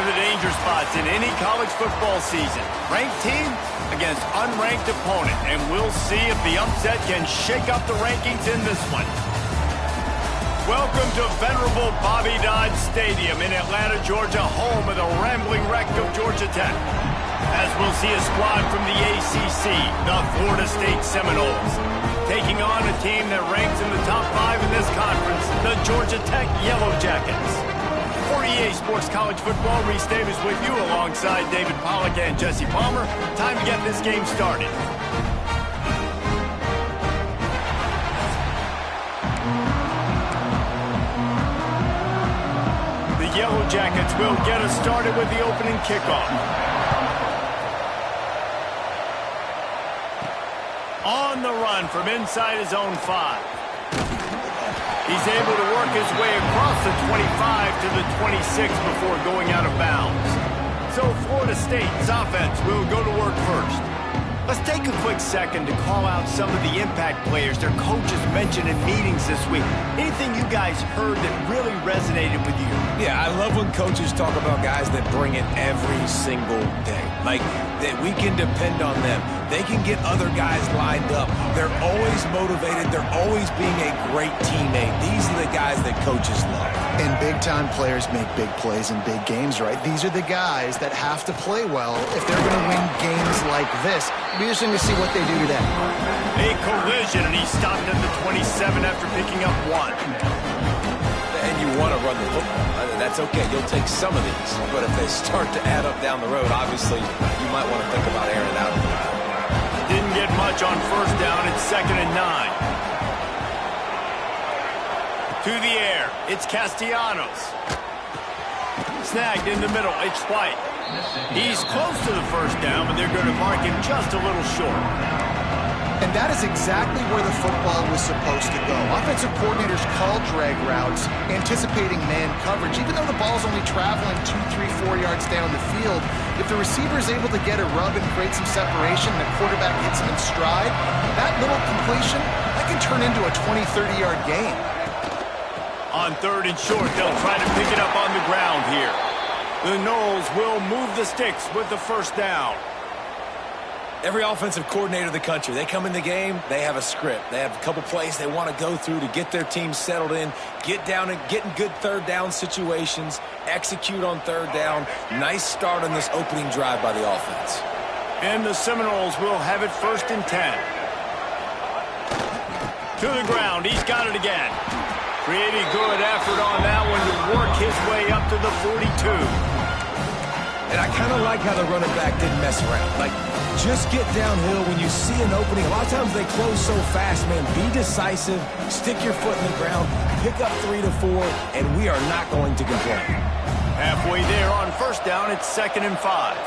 of the danger spots in any college football season. Ranked team against unranked opponent, and we'll see if the upset can shake up the rankings in this one. Welcome to venerable Bobby Dodd Stadium in Atlanta, Georgia, home of the rambling wreck of Georgia Tech. As we'll see a squad from the ACC, the Florida State Seminoles, taking on a team that ranks in the top 5 in this conference, the Georgia Tech Yellow Jackets. For EA Sports College Football, Reese Davis with you alongside David Pollack and Jesse Palmer. Time to get this game started. The Yellow Jackets will get us started with the opening kickoff. On the run from inside his own 5. He's able to work his way across the 25 to the 26 before going out of bounds. So Florida State's offense will go to work first. Let's take a quick second to call out some of the impact players their coaches mentioned in meetings this week. Anything you guys heard that really resonated with you? Yeah, I love when coaches talk about guys that bring it every single day. Like, that we can depend on them. They can get other guys lined up. They're always motivated. They're always being a great teammate. These are the guys that coaches love. And big-time players make big plays in big games, right? These are the guys that have to play well if they're going to win games like this. It'll be interesting to see what they do today. A collision, and he stopped at the 27 after picking up 1. And you want to run the football. That's okay. You'll take some of these. But if they start to add up down the road, obviously, you might want to think about airing it out. Didn't get much on first down. It's 2nd and 9. To the air. It's Castellanos. Snagged in the middle. It's White. He's close to the first down, but they're going to mark him just a little short. And that is exactly where the football was supposed to go. Offensive coordinators call drag routes, anticipating man coverage. Even though the ball's only traveling 2, 3, 4 yards down the field, if the receiver is able to get a rub and create some separation and the quarterback hits him in stride, that little completion, that can turn into a 20, 30-yard gain. On 3rd and short, they'll try to pick it up on the ground here. The Noles will move the sticks with the first down. Every offensive coordinator in the country, they come in the game, they have a script. They have a couple plays they want to go through to get their team settled in, get down and get in good 3rd down situations, execute on 3rd down. Nice start on this opening drive by the offense. And the Seminoles will have it 1st and 10. To the ground, he's got it again. Pretty good effort on that one to work his way up to the 42. And I kind of like how the running back didn't mess around. Like, just get downhill when you see an opening. A lot of times they close so fast, man. Be decisive, stick your foot in the ground, pick up 3 to 4, and we are not going to complain. Halfway there on first down, it's 2nd and 5.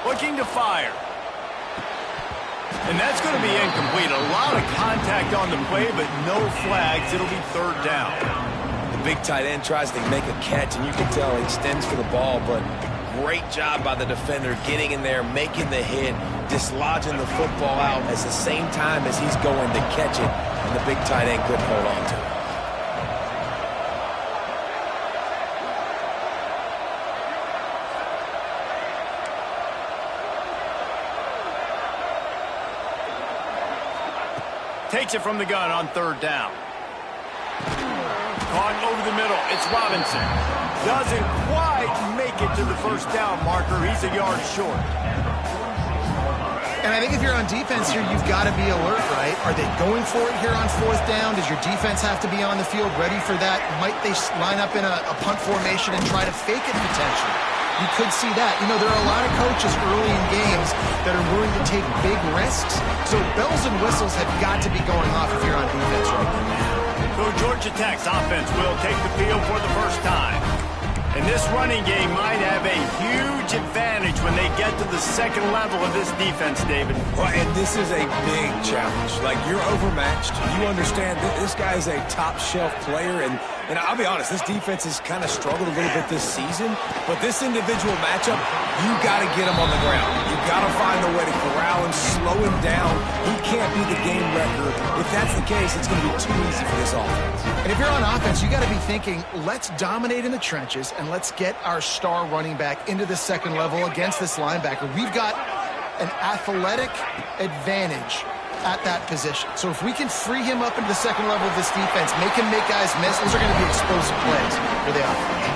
Looking to fire. And that's going to be incomplete. A lot of contact on the play, but no flags. It'll be 3rd down. Big tight end tries to make a catch, and you can tell he extends for the ball, but great job by the defender getting in there, making the hit, dislodging the football out at the same time as he's going to catch it, and the big tight end couldn't hold on to it. Takes it from the gun on 3rd down. Caught over the middle. It's Robinson. Doesn't quite make it to the first down marker. He's a yard short. And I think if you're on defense here, you've got to be alert, right? Are they going for it here on 4th down? Does your defense have to be on the field ready for that? Might they line up in a punt formation and try to fake it potentially? You could see that. You know, there are a lot of coaches early in games that are willing to take big risks. So bells and whistles have got to be going off if you're on defense right now. So Georgia Tech's offense will take the field for the first time. And this running game might have a huge advantage when they get to the 2nd level of this defense, David. Well, and this is a big challenge. Like, you're overmatched. You understand that this guy's a top-shelf player, and And I'll be honest, this defense has kind of struggled a little bit this season, but this individual matchup, you got to get him on the ground. You got to find a way to corral him, slow him down. He can't be the game wrecker. If that's the case, it's going to be too easy for this offense. And if you're on offense, you got to be thinking, let's dominate in the trenches and let's get our star running back into the second level against this linebacker. We've got an athletic advantage at that position. So if we can free him up into the second level of this defense, make him make guys miss, those are going to be explosive plays for the offense.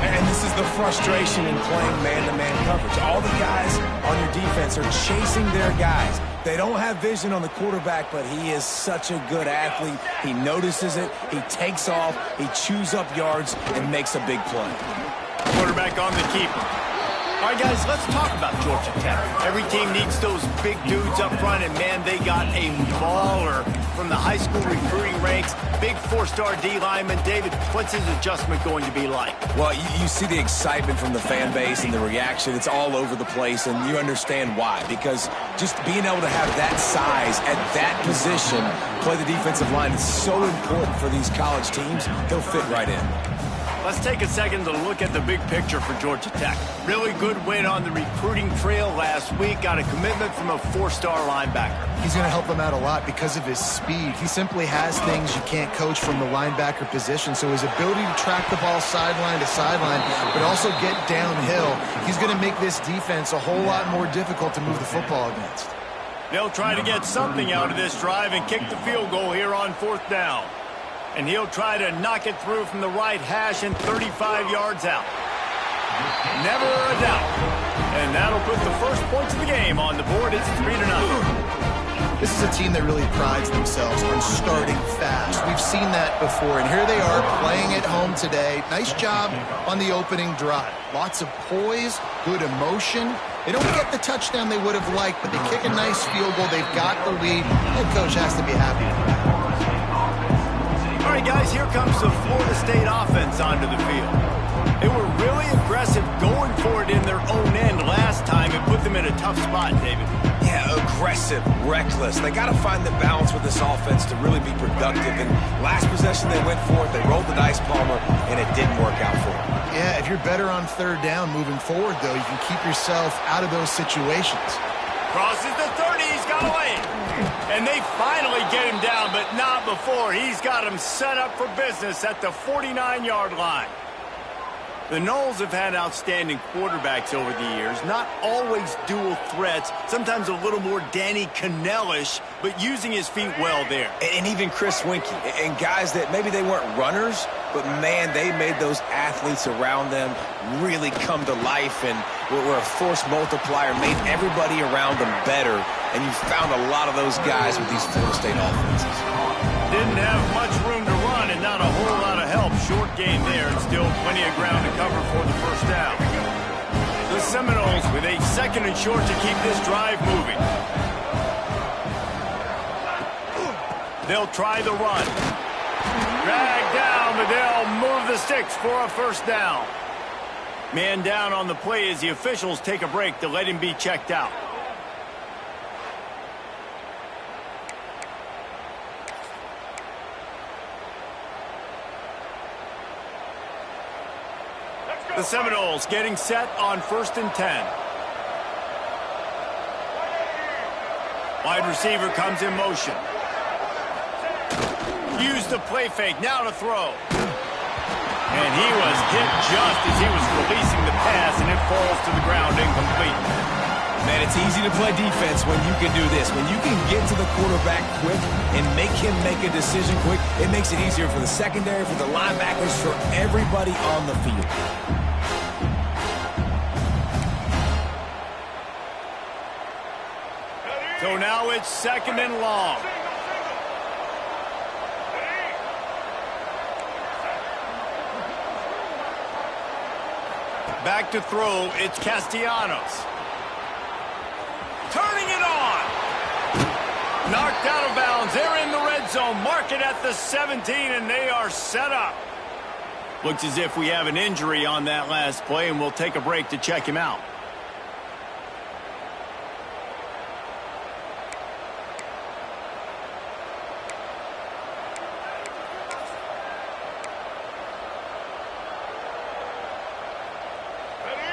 And this is the frustration in playing man-to-man coverage. All the guys on your defense are chasing their guys. They don't have vision on the quarterback, but he is such a good athlete. He notices it, he takes off, he chews up yards, and makes a big play. Quarterback on the keeper. All right, guys, let's talk about Georgia Tech. Every team needs those big dudes up front, and, man, they got a baller from the high school recruiting ranks. Big four-star D lineman. David, what's his adjustment going to be like? Well, you see the excitement from the fan base and the reaction. It's all over the place, and you understand why. Because just being able to have that size at that position, play the defensive line, is so important for these college teams. He'll fit right in. Let's take a second to look at the big picture for Georgia Tech. Really good win on the recruiting trail last week. Got a commitment from a four-star linebacker. He's going to help them out a lot because of his speed. He simply has things you can't coach from the linebacker position. So his ability to track the ball sideline to sideline, but also get downhill, he's going to make this defense a whole lot more difficult to move the football against. They'll try to get something out of this drive and kick the field goal here on 4th down. And he'll try to knock it through from the right hash and 35 yards out. Never a doubt. And that'll put the first points of the game on the board. It's 3-0. This is a team that really prides themselves on starting fast. We've seen that before, and here they are playing at home today. Nice job on the opening drive. Lots of poise, good emotion. They don't get the touchdown they would have liked, but they kick a nice field goal. They've got the lead. Head coach has to be happy with that. All right, guys, here comes the Florida State offense onto the field. They were really aggressive going for it in their own end last time and put them in a tough spot, David. Yeah, aggressive, reckless. They got to find the balance with this offense to really be productive. And last possession they went for it, they rolled the dice, Palmer, and it didn't work out for them. Yeah, if you're better on 3rd down moving forward, though, you can keep yourself out of those situations. Crosses the 30, he's got away. And they finally get him down, but not before. He's got him set up for business at the 49-yard line. The Noles have had outstanding quarterbacks over the years, not always dual threats, sometimes a little more Danny Cannell-ish, but using his feet well there. And even Chris Winkie, and guys that maybe they weren't runners, but man, they made those athletes around them really come to life and were a force multiplier, made everybody around them better, and you found a lot of those guys with these Florida State offenses. Didn't have much room to run and not a whole lot of help. Short game there and still plenty of ground to cover for the first down. The Seminoles with a 2nd and short to keep this drive moving. They'll try the run. Drag down, but they'll move the sticks for a first down. Man down on the play as the officials take a break to let him be checked out. The Seminoles getting set on 1st and 10. Wide receiver comes in motion. Use the play fake, now to throw. And he was hit just as he was releasing the pass, and it falls to the ground incomplete. Man, it's easy to play defense when you can do this. When you can get to the quarterback quick and make him make a decision quick, it makes it easier for the secondary, for the linebackers, for everybody on the field. So now it's 2nd and long. Back to throw, it's Castellanos. Turning it on. Knocked out of bounds. They're in the red zone. Mark it at the 17, and they are set up. Looks as if we have an injury on that last play, and we'll take a break to check him out.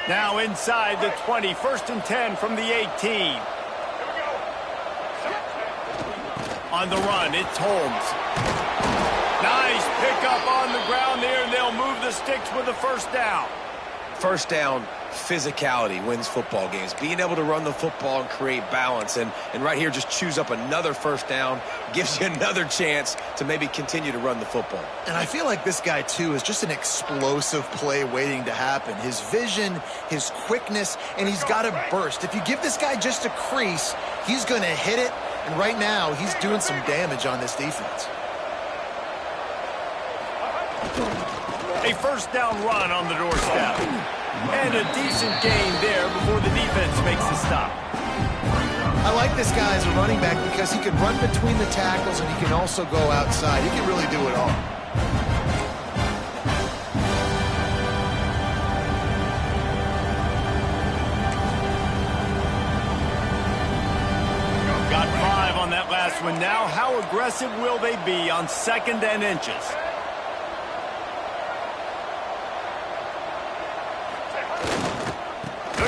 Now inside the 20, 1st and 10 from the 18. On the run, it's Holmes. Nice pickup on the ground there, and they'll move the sticks with a first down. First down, physicality wins football games. Being able to run the football and create balance. And right here, just choose up another first down. Gives you another chance to maybe continue to run the football. And I feel like this guy, too, is just an explosive play waiting to happen. His vision, his quickness, and he's got a burst. If you give this guy just a crease, he's going to hit it. And right now, he's doing some damage on this defense. A first down run on the doorstep. And a decent gain there before the defense makes the stop. I like this guy as a running back because he can run between the tackles and he can also go outside. He can really do it all. Got 5 on that last one. Now, how aggressive will they be on 2nd and inches?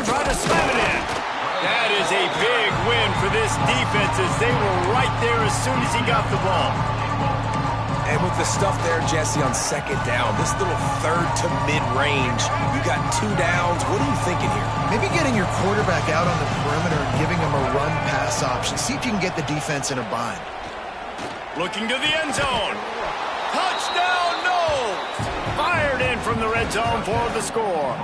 Try to slam it in. That is a big win for this defense as they were right there as soon as he got the ball. And with the stuff there, Jesse, on 2nd down, this little 3rd to mid-range, you got 2 downs. What are you thinking here? Maybe getting your quarterback out on the perimeter and giving him a run-pass option. See if you can get the defense in a bind. Looking to the end zone. Touchdown, Knowles! Fired in from the red zone for the score.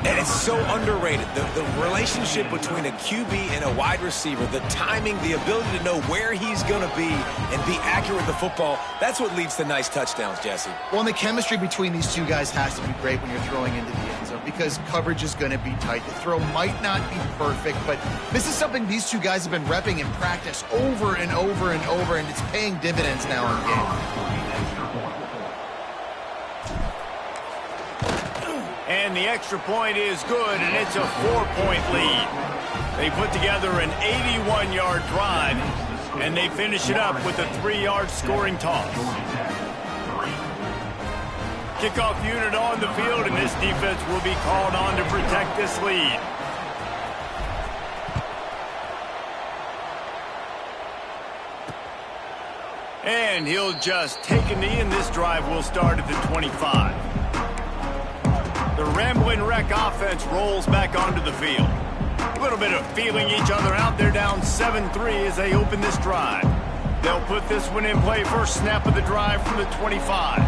And it's so underrated. The relationship between a QB and a wide receiver, the timing, the ability to know where he's going to be and be accurate with the football, that's what leads to nice touchdowns, Jesse. Well, and the chemistry between these two guys has to be great when you're throwing into the end zone because coverage is going to be tight. The throw might not be perfect, but this is something these two guys have been repping in practice over and over and over, and it's paying dividends now in game. And the extra point is good, and it's a 4-point lead. They put together an 81-yard drive, and they finish it up with a 3-yard scoring toss. Kickoff unit on the field, and this defense will be called on to protect this lead. And he'll just take a knee, and this drive will start at the 25. The Rambling Wreck offense rolls back onto the field. A little bit of feeling each other out. They're down 7-3 as they open this drive. They'll put this one in play. First snap of the drive from the 25.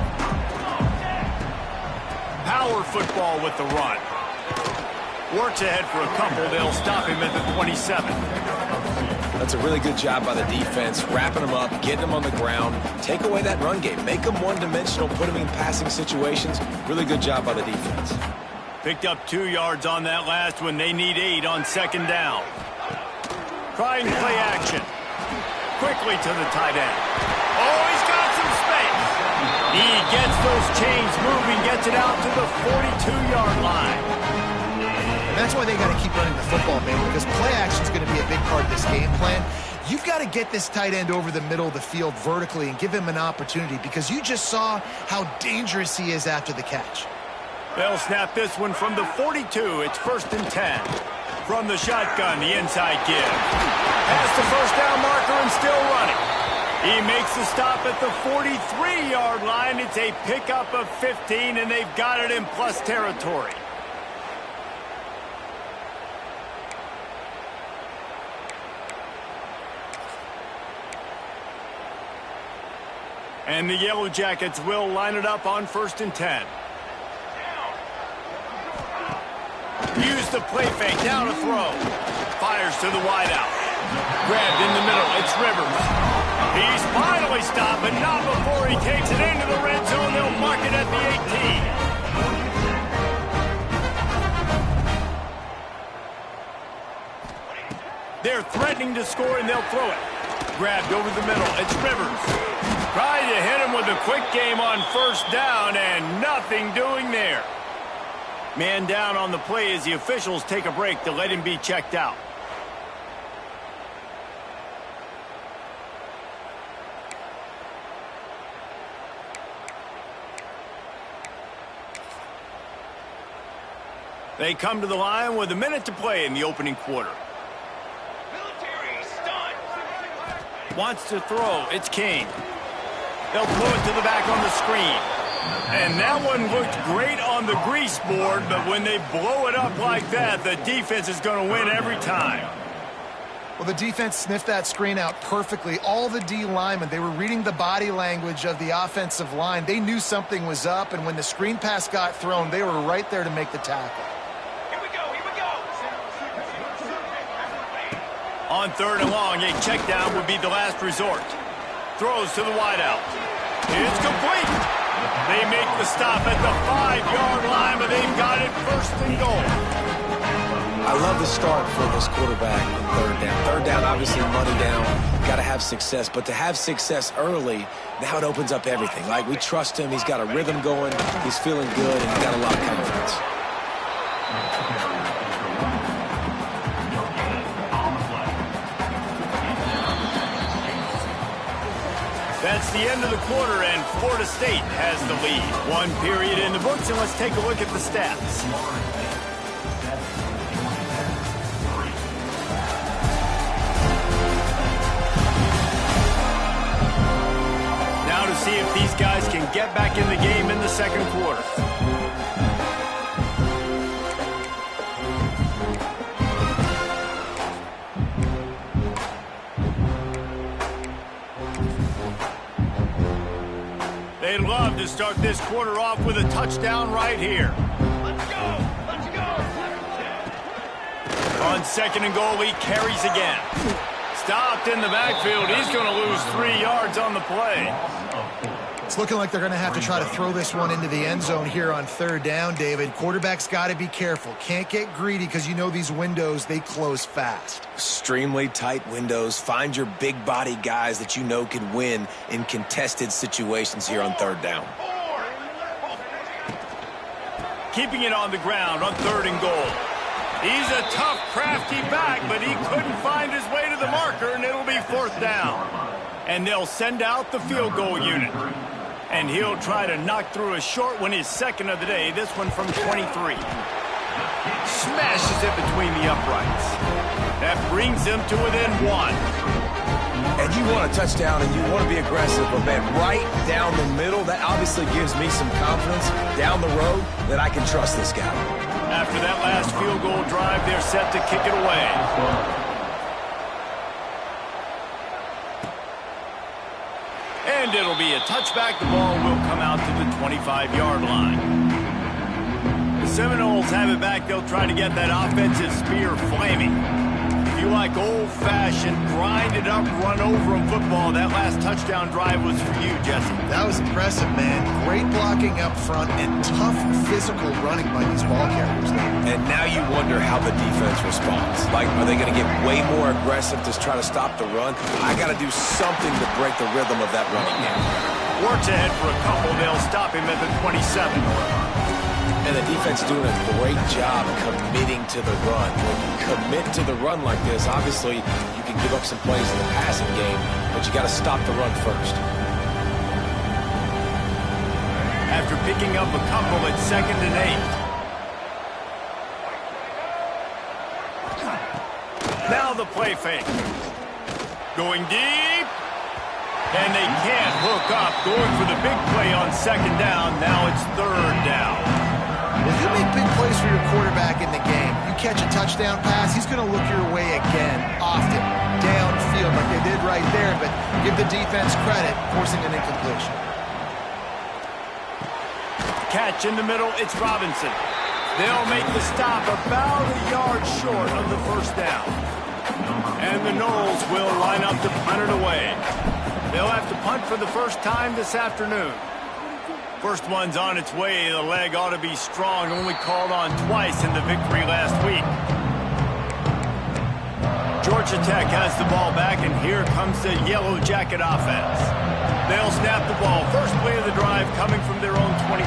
Power football with the run. Works ahead for a couple. They'll stop him at the 27. That's a really good job by the defense, wrapping them up, getting them on the ground, take away that run game, make them one-dimensional, put them in passing situations. Really good job by the defense. Picked up 2 yards on that last one. They need 8 on 2nd down. Trying play action. Quickly to the tight end. Oh, he's got some space. He gets those chains moving, gets it out to the 42-yard line. And that's why they got to keep running the football, man, because play action is going to be a big part of this game plan. You've got to get this tight end over the middle of the field vertically and give him an opportunity because you just saw how dangerous he is after the catch. They'll snap this one from the 42. It's 1st and 10. From the shotgun, the inside give. Past the first down marker and still running. He makes the stop at the 43-yard line. It's a pickup of 15, and they've got it in plus territory. And the Yellow Jackets will line it up on 1st and 10. Use the play fake, down to throw. Fires to the wideout. Grabbed in the middle, it's Rivers. He's finally stopped, but not before he takes it into the red zone. They'll mark it at the 18. They're threatening to score, and they'll throw it. Grabbed over the middle, it's Rivers. Trying to hit him with a quick game on 1st down, and nothing doing there. Man down on the play as the officials take a break to let him be checked out. They come to the line with a minute to play in the opening quarter. Wants to throw. It's King. They'll throw it to the back on the screen. And that one looked great on the grease board, but when they blow it up like that, the defense is going to win every time. Well, the defense sniffed that screen out perfectly. All the D linemen, they were reading the body language of the offensive line. They knew something was up, and when the screen pass got thrown, they were right there to make the tackle. Here we go, here we go. On 3rd and long, a check down would be the last resort. Throws to the wideout. It's complete. They make the stop at the 5-yard line, but they've got it 1st and goal. I love the start for this quarterback in 3rd down. 3rd down, obviously money down. Got to have success. But to have success early, now it opens up everything. Like, we trust him. He's got a rhythm going. He's feeling good, and he's got a lot of confidence. That's the end of the quarter, and Florida State has the lead. 1 period in the books, and let's take a look at the stats. Now to see if these guys can get back in the game in the 2nd quarter. They'd love to start this quarter off with a touchdown right here. Let's go! Let's go! On 2nd and goal, he carries again. Stopped in the backfield. He's going to lose 3 yards on the play. It's looking like they're going to have to try to throw this one into the end zone here on 3rd down, David. Quarterback's got to be careful. Can't get greedy because you know these windows, they close fast. Extremely tight windows. Find your big body guys that you know can win in contested situations here on 3rd down. Keeping it on the ground on 3rd and goal. He's a tough, crafty back, but he couldn't find his way to the marker, and it'll be 4th down. And they'll send out the field goal unit. And he'll try to knock through a short one, his 2nd of the day, this one from 23. Smashes it between the uprights. That brings them to within 1. And you want a touchdown and you want to be aggressive, but man, right down the middle, that obviously gives me some confidence down the road that I can trust this guy. After that last field goal drive, they're set to kick it away. And it'll be a touchback. The ball will come out to the 25-yard line. The Seminoles have it back. They'll try to get that offensive spear flaming. If you like old-fashioned, grind-it-up, run-over-'em football, that last touchdown drive was for you, Jesse. That was impressive, man. Great blocking up front and tough physical running by these ball carriers. And now you wonder how the defense responds. Like, are they going to get way more aggressive to try to stop the run? I got to do something to break the rhythm of that running game. Works ahead for a couple. They'll stop him at the 27. And the defense doing a great job committing to the run. When you commit to the run like this, obviously you can give up some plays in the passing game, but you got to stop the run first. After picking up a couple at 2nd and 8. Now the play fake. Going deep. And they can't hook up. Going for the big play on 2nd down. Now it's 3rd down. If you make big plays for your quarterback in the game, you catch a touchdown pass, he's going to look your way again, often, downfield like they did right there, but give the defense credit, forcing an incompletion. Catch in the middle, it's Robinson. They'll make the stop about a yard short of the 1st down. And the Noles will line up to punt it away. They'll have to punt for the first time this afternoon. First one's on its way. The leg ought to be strong. Only called on twice in the victory last week. Georgia Tech has the ball back, and here comes the Yellow Jacket offense. They'll snap the ball. First play of the drive coming from their own 24.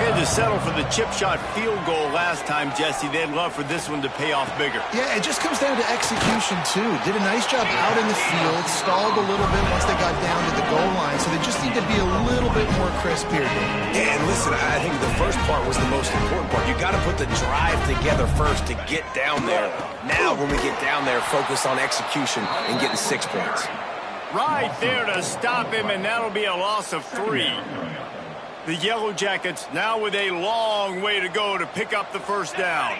had to settle for the chip shot field goal last time, Jesse. They'd love for this one to pay off bigger. Yeah, it just comes down to execution, too. Did a nice job out in the field, stalled a little bit once they got down to the goal line, so they just need to be a little bit more crisp here. Yeah, and listen, I think the first part was the most important part. You got to put the drive together first to get down there. Now, when we get down there, focus on execution and getting 6 points. Right there to stop him, and that'll be a loss of 3. The Yellow Jackets now with a long way to go to pick up the first down.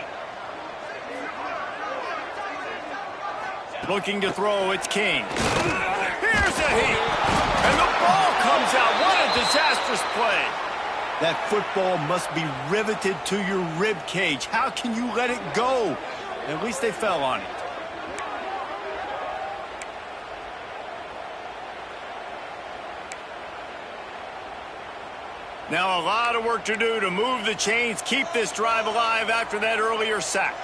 Looking to throw, it's King. Here's a hit, and the ball comes out. What a disastrous play. That football must be riveted to your rib cage. How can you let it go? At least they fell on it. Now a lot of work to do to move the chains, keep this drive alive after that earlier sack.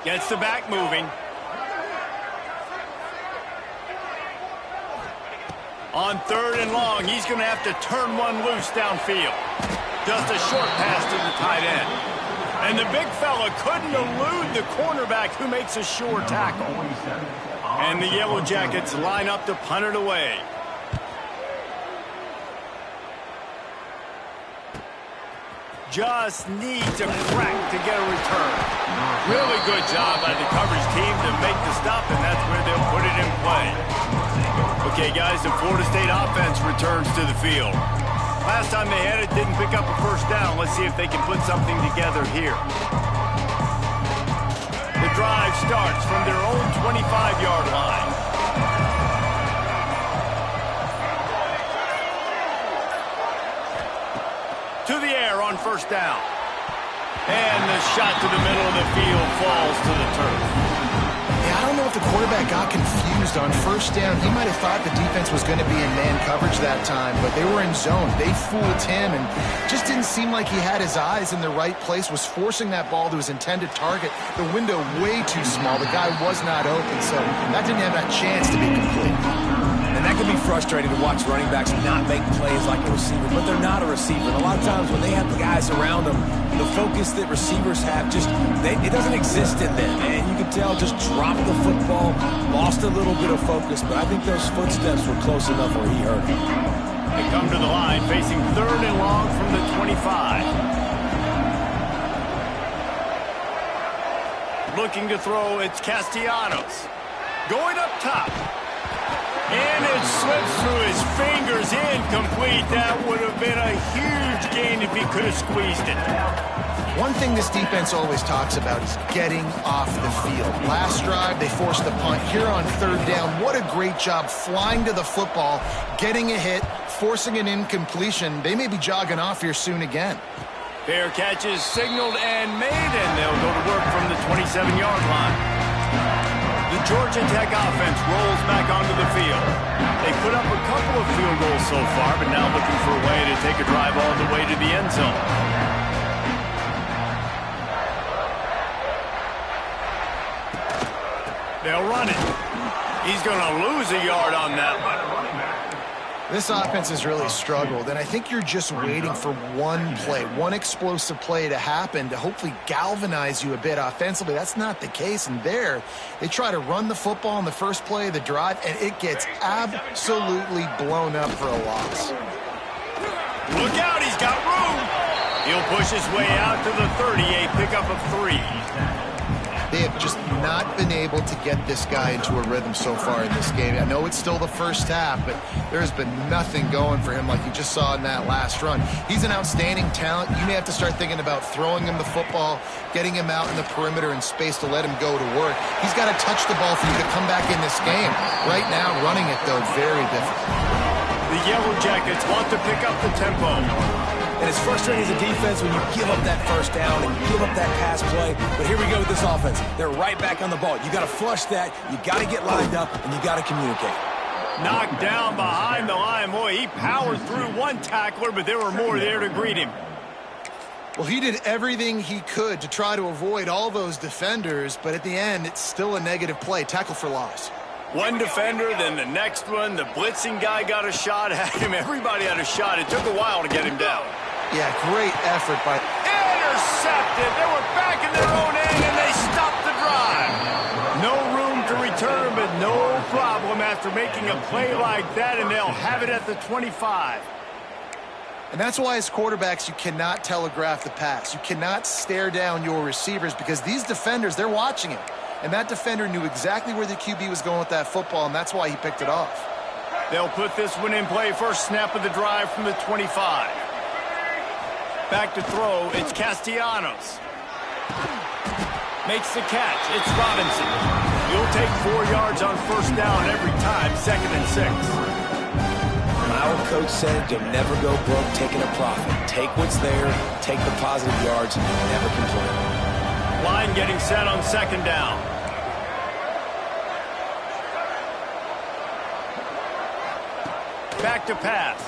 Gets the back moving. On 3rd and long, he's going to have to turn one loose downfield. Just a short pass to the tight end. And the big fella couldn't elude the cornerback who makes a sure tackle. And the Yellow Jackets line up to punt it away. Just needs a crack to get a return. Really good job by the coverage team to make the stop, and that's where they'll put it in play. Okay, guys, the Florida State offense returns to the field. Last time they had it, didn't pick up a first down. Let's see if they can put something together here. The drive starts from their own 25-yard line. To the air on first down. And the shot to the middle of the field falls to the turf. Yeah, I don't know if the quarterback got confused on first down. He might have thought the defense was going to be in man coverage that time, but they were in zone. They fooled him and just didn't seem like he had his eyes in the right place, was forcing that ball to his intended target. The window way too small. The guy was not open, so that didn't have that chance to be complete. And that can be frustrating to watch running backs not make plays like a receiver, but they're not a receiver. And a lot of times when they have the guys around them, the focus that receivers have it doesn't exist in them. And you can tell just dropped the football, lost a little bit of focus, but I think those footsteps were close enough where he hurt him. They come to the line facing 3rd and long from the 25. Looking to throw, it's Castellanos. Going up top. And it slips through his fingers, incomplete. That would have been a huge gain if he could have squeezed it. One thing this defense always talks about is getting off the field. Last drive, they forced the punt. Here on 3rd down, what a great job flying to the football, getting a hit, forcing an incompletion. They may be jogging off here soon again. Fair catch is signaled and made, and they'll go to work from the 27-yard line. The Georgia Tech offense rolls back onto the field. They put up a couple of field goals so far, but now looking for a way to take a drive all the way to the end zone. They'll run it. He's going to lose a yard on that one. This offense has really struggled, and I think you're just waiting for one play, one explosive play to happen to hopefully galvanize you a bit offensively. That's not the case, and there, they try to run the football in the first play of the drive, and it gets absolutely blown up for a loss. Look out, he's got room. He'll push his way out to the 38, pickup of 3. They have just not been able to get this guy into a rhythm so far in this game. I know it's still the first half, but there's been nothing going for him like you just saw in that last run. He's an outstanding talent. You may have to start thinking about throwing him the football, getting him out in the perimeter in space to let him go to work. He's got to touch the ball for you to come back in this game. Right now, running it, though, very difficult. The Yellow Jackets want to pick up the tempo. And it's frustrating as a defense when you give up that first down and give up that pass play. But here we go with this offense. They're right back on the ball. You got to flush that. You got to get lined up, and you got to communicate. Knocked down behind the line. Boy, he powered through one tackler, but there were more there to greet him. Well, he did everything he could to try to avoid all those defenders, but at the end, it's still a negative play. Tackle for loss. One defender, then the next one. The blitzing guy got a shot at him. Everybody had a shot. It took a while to get him down. Yeah, great effort by... Intercepted. They were back in their own end, and they stopped the drive. No room to return, but no problem after making a play like that, and they'll have it at the 25. And that's why as quarterbacks, you cannot telegraph the pass. You cannot stare down your receivers because these defenders, they're watching it. And that defender knew exactly where the QB was going with that football, and that's why he picked it off. They'll put this one in play. First snap of the drive from the 25. Back to throw, it's Castellanos. Makes the catch, it's Robinson. You'll take 4 yards on first down every time, 2nd and 6. My old coach said you'll never go broke taking a profit. Take what's there, take the positive yards, never complain. Line getting set on 2nd down. Back to pass.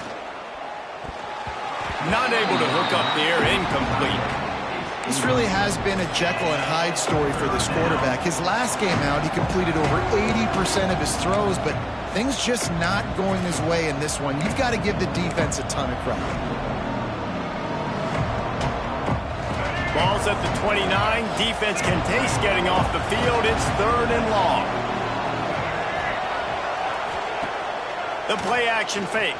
Not able to hook up there, incomplete. This really has been a Jekyll and Hyde story for this quarterback. His last game out, he completed over 80% of his throws, but things just not going his way in this one. You've got to give the defense a ton of credit. Ball's at the 29. Defense can taste getting off the field. It's 3rd and long. The play action fake.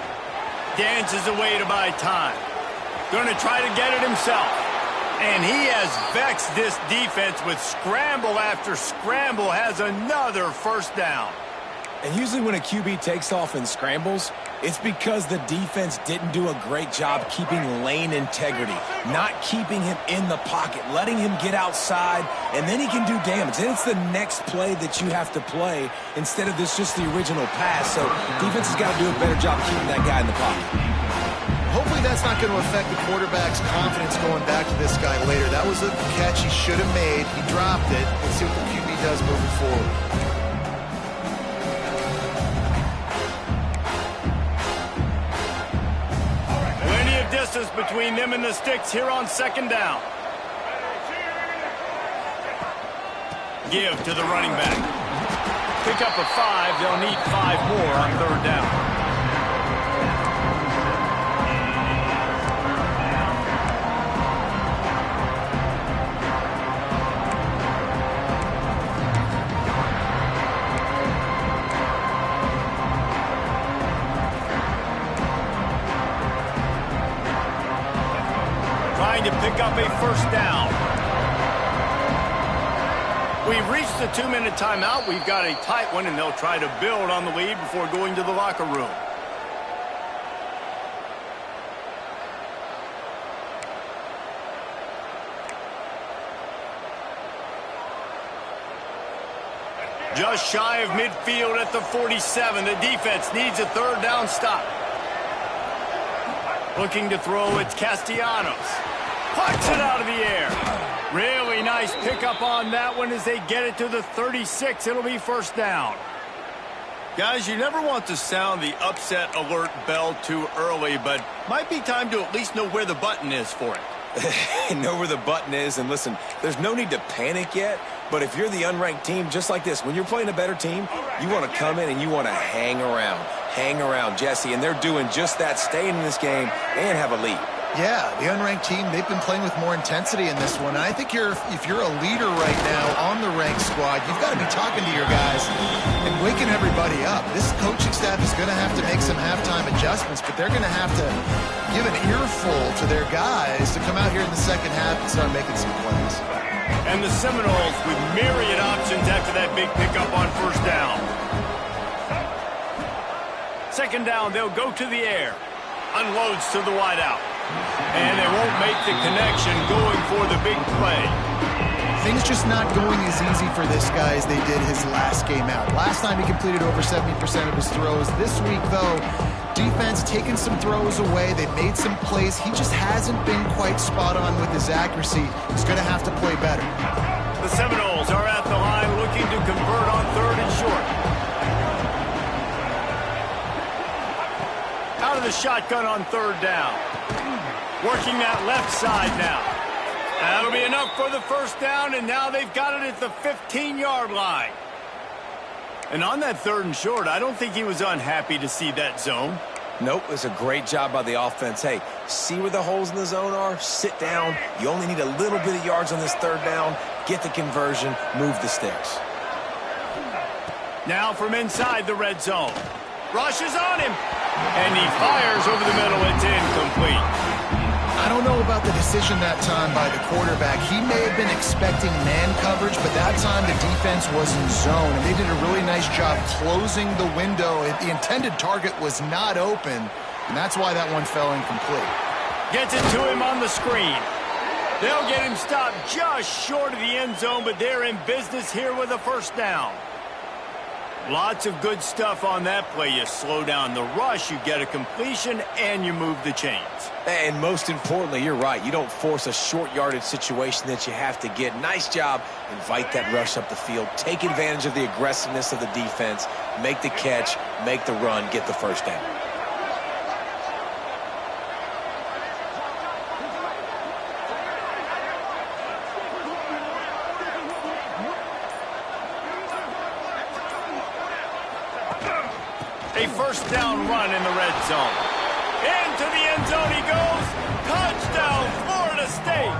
Dances away to buy time. Going to try to get it himself. And he has vexed this defense with scramble after scramble. Has another first down. And usually when a QB takes off and scrambles, it's because the defense didn't do a great job keeping lane integrity, not keeping him in the pocket, letting him get outside, and then he can do damage. Then it's the next play that you have to play instead of this just the original pass. So defense has got to do a better job keeping that guy in the pocket. Hopefully that's not going to affect the quarterback's confidence going back to this guy later. That was a catch he should have made. He dropped it. Let's see what the QB does moving forward. Distance between them and the sticks here on 2nd down. Give to the running back. Pick up a 5. They'll need 5 more on 3rd down. To pick up a first down. We've reached the 2-minute timeout. We've got a tight one, and they'll try to build on the lead before going to the locker room. Just shy of midfield at the 47. The defense needs a 3rd down stop. Looking to throw, it's Castellanos. Puts it out of the air. Really nice pickup on that one as they get it to the 36. It'll be first down. Guys, you never want to sound the upset alert bell too early, but might be time to at least know where the button is for it. Know where the button is, and listen, there's no need to panic yet, but if you're the unranked team, just like this, when you're playing a better team, you want to come in and you want to hang around, Jesse, and they're doing just that, staying in this game and have a lead. Yeah, the unranked team, they've been playing with more intensity in this one. And I think if you're a leader right now on the ranked squad, you've got to be talking to your guys and waking everybody up. This coaching staff is going to have to make some halftime adjustments, but they're going to have to give an earful to their guys to come out here in the second half and start making some plays. And the Seminoles with myriad options after that big pickup on first down. 2nd down, they'll go to the air. Unloads to the wideout. And they won't make the connection going for the big play. Things just not going as easy for this guy as they did his last game out. Last time he completed over 70% of his throws. This week, though, defense taking some throws away. They made some plays. He just hasn't been quite spot on with his accuracy. He's going to have to play better. The Seminoles are at the line looking to convert on 3rd and short. Out of the shotgun on 3rd down. Working that left side now. That'll be enough for the first down, and now they've got it at the 15-yard line. And on that 3rd and short, I don't think he was unhappy to see that zone. Nope, it's a great job by the offense. Hey, see where the holes in the zone are? Sit down. You only need a little bit of yards on this 3rd down. Get the conversion. Move the sticks. Now from inside the red zone. Rushes on him. And he fires over the middle. It's incomplete. I don't know about the decision that time by the quarterback. He may have been expecting man coverage, but that time the defense was in zone, and they did a really nice job closing the window. The intended target was not open, and that's why that one fell incomplete. Gets it to him on the screen. They'll get him stopped just short of the end zone, but they're in business here with a 1st down. Lots of good stuff on that play. You slow down the rush, you get a completion, and you move the chains. And most importantly, you're right. You don't force a short yardage situation that you have to get. Nice job. Invite that rush up the field. Take advantage of the aggressiveness of the defense. Make the catch, make the run, get the 1st down. A 1st down run in the red zone. Into the end zone he goes. Touchdown, Florida State.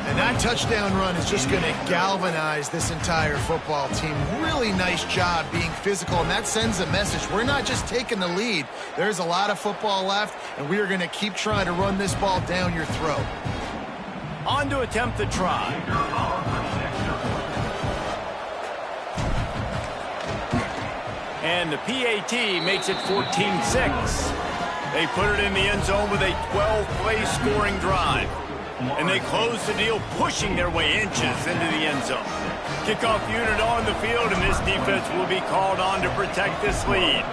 And that touchdown run is just going to galvanize this entire football team. Really nice job being physical, and that sends a message. We're not just taking the lead. There's a lot of football left, and we are going to keep trying to run this ball down your throat. On to attempt the try. And the PAT makes it 14-6. They put it in the end zone with a 12-play scoring drive. And they close the deal, pushing their way inches into the end zone. Kickoff unit on the field, and this defense will be called on to protect this lead.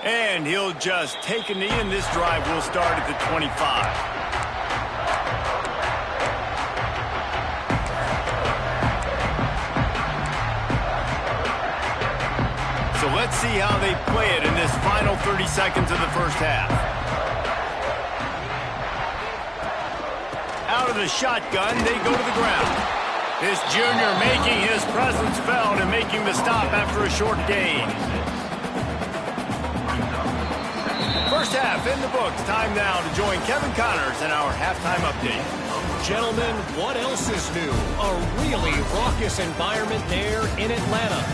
And he'll just take a knee, and this drive will start at the 25. So let's see how they play it in this final 30 seconds of the 1st half. Out of the shotgun, they go to the ground. This junior making his presence felt and making the stop after a short gain. 1st half in the books. Time now to join Kevin Connors in our halftime update. Gentlemen, what else is new? A really raucous environment there in Atlanta.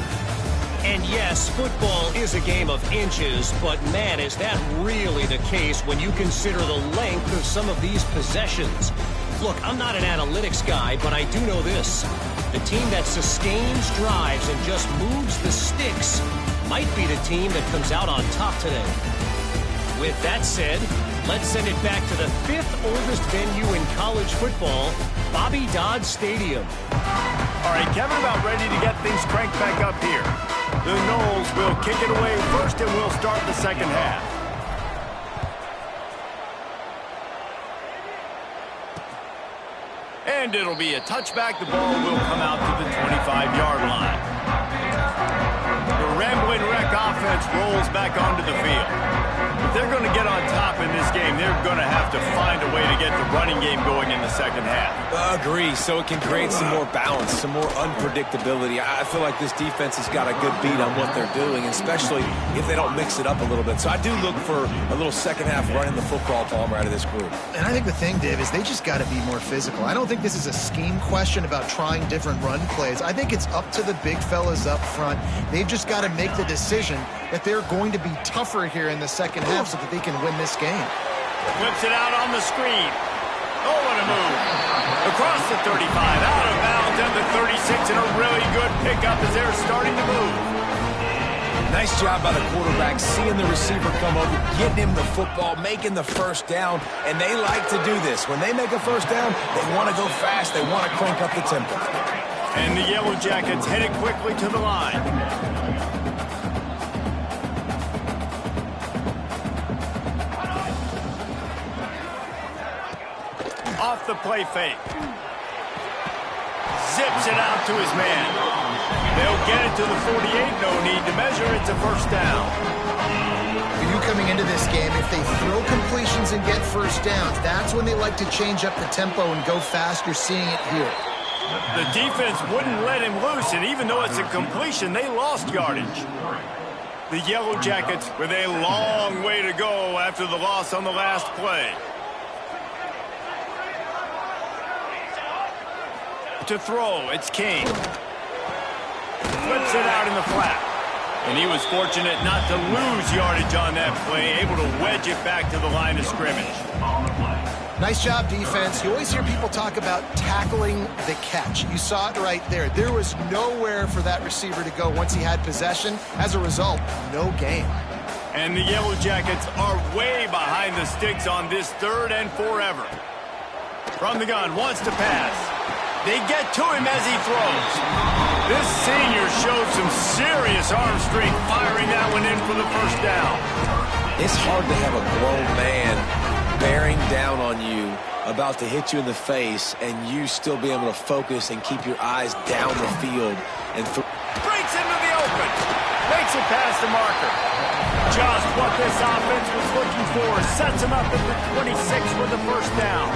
And yes, football is a game of inches, but man, is that really the case when you consider the length of some of these possessions. Look, I'm not an analytics guy, but I do know this. The team that sustains drives and just moves the sticks might be the team that comes out on top today. With that said, let's send it back to the 5th oldest venue in college football, Bobby Dodd Stadium. All right, Kevin, about ready to get things cranked back up here. The Noles will kick it away first, and we'll start the 2nd half. And it'll be a touchback. The ball will come out to the 25-yard line. The Ramblin' Wreck offense rolls back onto the field. If they're going to get on top in this game, they're going to have to find a way to get the running game going in the 2nd half. Agree, so it can create some more balance, some more unpredictability. I feel like this defense has got a good beat on what they're doing, especially if they don't mix it up a little bit. So I do look for a little 2nd half running the football bomber out of this group. And I think the thing, Dave, is they just got to be more physical. I don't think this is a scheme question about trying different run plays. I think it's up to the big fellas up front. They've just got to make the decision that they're going to be tougher here in the 2nd half so that they can win this game. Whips it out on the screen. Oh, what a move. Across the 35, out of bounds at the 36, and a really good pickup as they're starting to move. Nice job by the quarterback, seeing the receiver come over, getting him the football, making the 1st down, and they like to do this. When they make a 1st down, they want to go fast, they want to crank up the tempo. And the Yellow Jackets headed quickly to the line. Off the play fake. Zips it out to his man. They'll get it to the 48. No need to measure. It's a 1st down. For you coming into this game, if they throw completions and get first downs, that's when they like to change up the tempo and go fast. You're seeing it here. The defense wouldn't let him loose, and even though it's a completion, they lost yardage. The Yellow Jackets with a long way to go after the loss on the last play. To throw, it's Kane. Flips it out in the flat. And he was fortunate not to lose yardage on that play, able to wedge it back to the line of scrimmage. Nice job, defense. You always hear people talk about tackling the catch. You saw it right there. There was nowhere for that receiver to go once he had possession. As a result, no gain. And the Yellow Jackets are way behind the sticks on this 3rd and forever. From the gun, wants to pass. They get to him as he throws. This senior showed some serious arm strength firing that one in for the first down. It's hard to have a grown man bearing down on you, about to hit you in the face, and you still be able to focus and keep your eyes down the field. And breaks into the open. Makes it past the marker. Just what this offense was looking for. Sets him up at the 26 with the first down.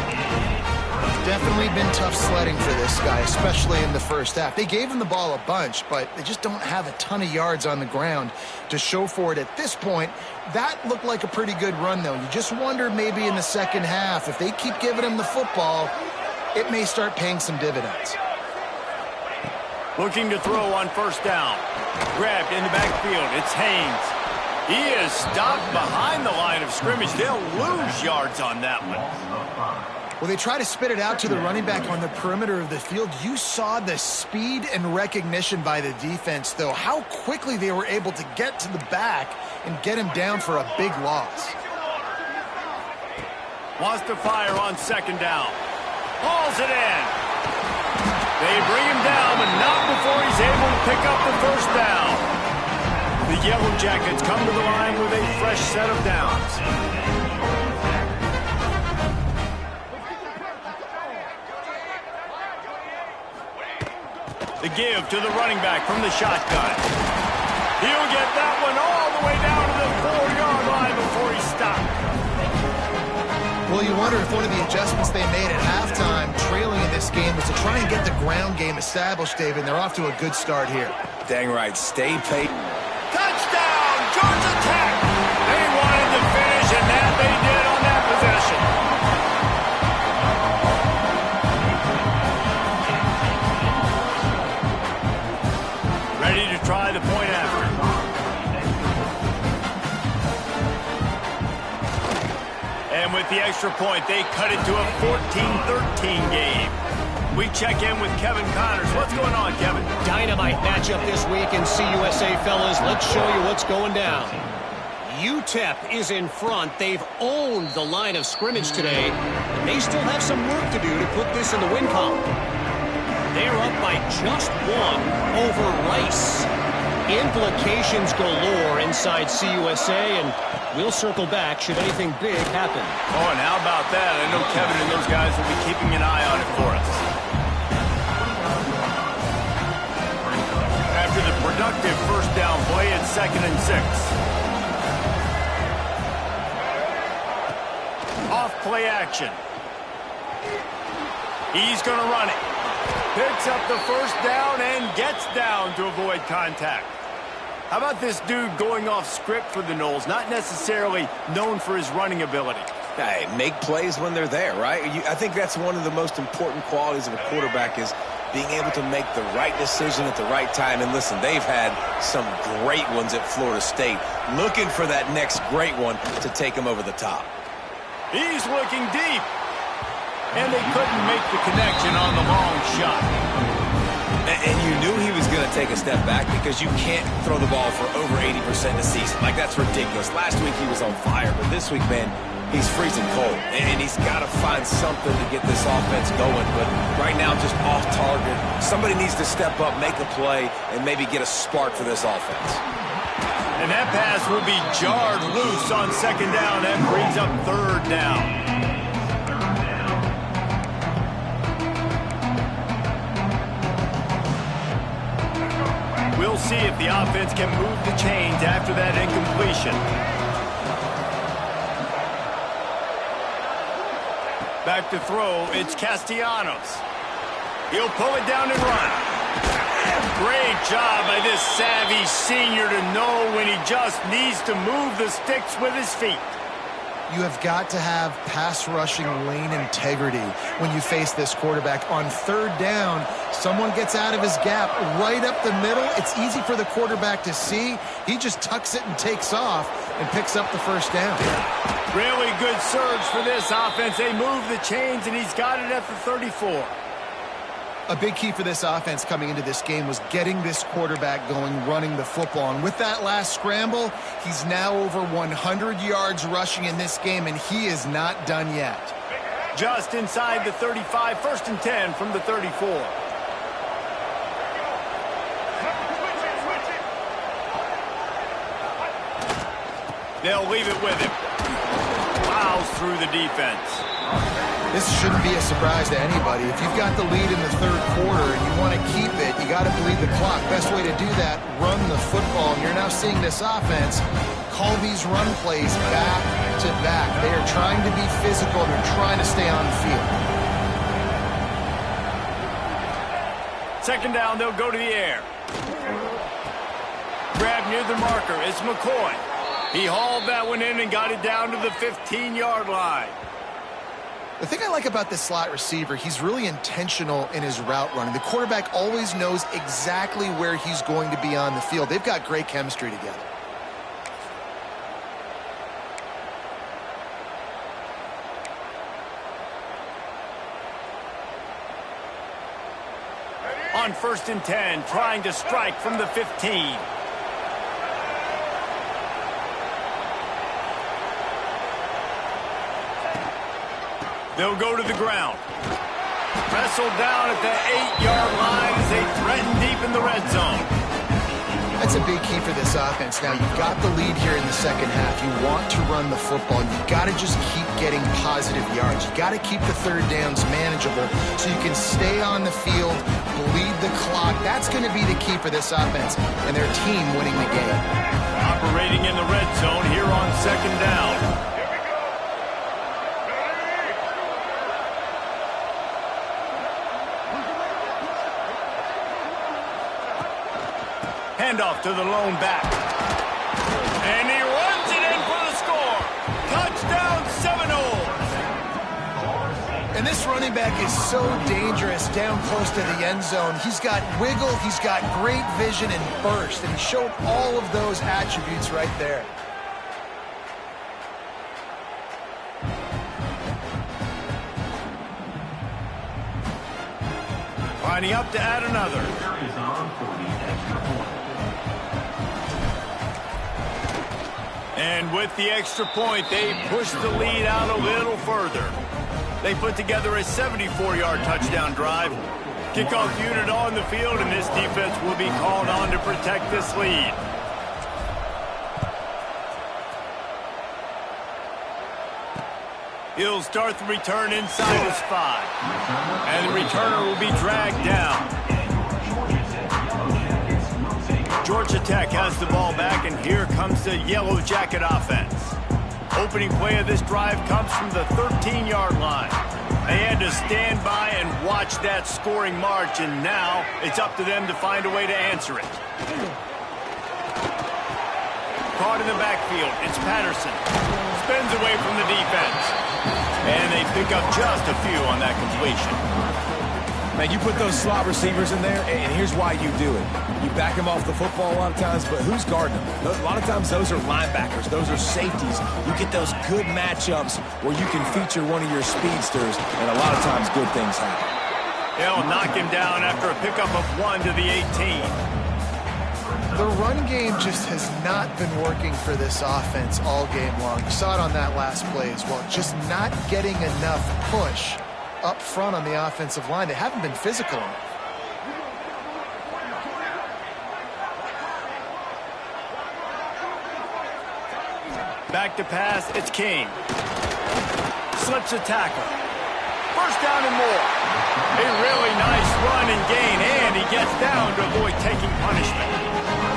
Definitely been tough sledding for this guy, especially in the first half. They gave him the ball a bunch, but they just don't have a ton of yards on the ground to show for it at this point. That looked like a pretty good run, though. You just wonder maybe in the second half, if they keep giving him the football, it may start paying some dividends. Looking to throw on first down. Grabbed in the backfield. It's Haynes. He is stopped behind the line of scrimmage. They'll lose yards on that one. Well, they try to spit it out to the running back on the perimeter of the field. You saw the speed and recognition by the defense, though, how quickly they were able to get to the back and get him down for a big loss. Wants to fire on second down. Hauls it in. They bring him down, but not before he's able to pick up the first down. The Yellow Jackets come to the line with a fresh set of downs. The give to the running back from the shotgun. He'll get that one all the way down to the 4-yard line before he stopped. Well, you wonder if one of the adjustments they made at halftime, trailing in this game, was to try and get the ground game established, David, and they're off to a good start here. Dang right. Stay patient. Touchdown! Georgia Tech! They wanted to finish, and that they did on that possession. Ready to try the point after. And with the extra point, they cut it to a 14-13 game. We check in with Kevin Connors. What's going on, Kevin? Dynamite matchup this week in CUSA, fellas. Let's show you what's going down. UTEP is in front. They've owned the line of scrimmage today, and they still have some work to do to put this in the win column. They're up by just one over Rice. Implications galore inside CUSA, and we'll circle back should anything big happen. Oh, and how about that? I know Kevin and those guys will be keeping an eye on it for us. After the productive first down play, it's 2nd and 6. Off play action. He's going to run it. Picks up the first down and gets down to avoid contact. How about this dude going off script for the Noles? Not necessarily known for his running ability. Hey, make plays when they're there, right? I think that's one of the most important qualities of a quarterback is being able to make the right decision at the right time. And listen, they've had some great ones at Florida State. Looking for that next great one to take them over the top. He's looking deep. And they couldn't make the connection on the long shot. And you knew he was going to take a step back because you can't throw the ball for over 80% a season. Like, that's ridiculous. Last week he was on fire, but this week, man, he's freezing cold. And he's got to find something to get this offense going. But right now, just off target. Somebody needs to step up, make a play, and maybe get a spark for this offense. And that pass will be jarred loose on second down. That brings up third down. We'll see if the offense can move the chains after that incompletion. Back to throw, it's Castellanos. He'll pull it down and run. Great job by this savvy senior to know when he just needs to move the sticks with his feet. You have got to have pass rushing lane integrity when you face this quarterback. On third down, someone gets out of his gap right up the middle. It's easy for the quarterback to see. He just tucks it and takes off and picks up the first down. Really good surge for this offense. They move the chains, and he's got it at the 34. A big key for this offense coming into this game was getting this quarterback going, running the football. And with that last scramble, he's now over 100 yards rushing in this game, and he is not done yet. Just inside the 35, 1st and 10 from the 34. They'll leave it with him. Plows through the defense. This shouldn't be a surprise to anybody. If you've got the lead in the third quarter and you want to keep it, you got to bleed the clock. Best way to do that, run the football. And you're now seeing this offense call these run plays back to back. They are trying to be physical, and they're trying to stay on the field. Second down, they'll go to the air. Grab near the marker. It's McCoy. He hauled that one in and got it down to the 15-yard line. The thing I like about this slot receiver, he's really intentional in his route running. The quarterback always knows exactly where he's going to be on the field. They've got great chemistry together. On 1st and 10, trying to strike from the 15. They'll go to the ground. Wrestled down at the 8-yard line as they threaten deep in the red zone. That's a big key for this offense. Now, you've got the lead here in the second half. You want to run the football. You've got to just keep getting positive yards. You've got to keep the third downs manageable so you can stay on the field, bleed the clock. That's going to be the key for this offense and their team winning the game. Operating in the red zone here on second down. Handoff to the lone back. And he runs it in for the score. Touchdown, Seminoles. And this running back is so dangerous down close to the end zone. He's got wiggle, he's got great vision and burst, and he showed all of those attributes right there. Lining up to add another. And with the extra point, they push the lead out a little further. They put together a 74-yard touchdown drive. Kickoff unit on the field, and this defense will be called on to protect this lead. He'll start the return inside his 5. And the returner will be dragged down. Georgia Tech has the ball back, and here comes the Yellow Jacket offense. Opening play of this drive comes from the 13-yard line. They had to stand by and watch that scoring march, and now it's up to them to find a way to answer it. Caught in the backfield, it's Patterson. Spins away from the defense. And they pick up just a few on that completion. Man, you put those slot receivers in there, and here's why you do it. You back them off the football a lot of times, but who's guarding them? A lot of times those are linebackers. Those are safeties. You get those good matchups where you can feature one of your speedsters, and a lot of times good things happen. They'll knock him down after a pickup of 1 to the 18. The run game just has not been working for this offense all game long. You saw it on that last play as well. Just not getting enough push up front on the offensive line. They haven't been physical enough. Back to pass, it's King. Slips a tackle. First down and more. A really nice run and gain, and he gets down to avoid taking punishment.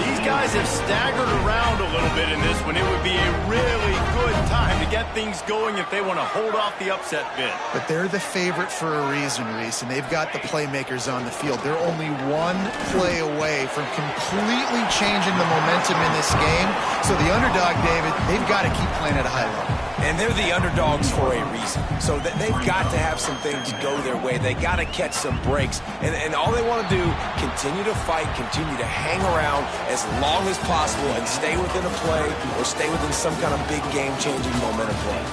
These guys have staggered around a little bit in this one. It would be a really good time to get things going if they want to hold off the upset bid. But they're the favorite for a reason, Reese, and they've got the playmakers on the field. They're only one play away from completely changing the momentum in this game. So the underdog, David, they've got to keep playing at a high level. And they're the underdogs for a reason. So they've got to have some things go their way. They got to catch some breaks. And all they want to do, continue to fight, continue to hang around as long as possible and stay within a play or stay within some kind of big game-changing momentum play.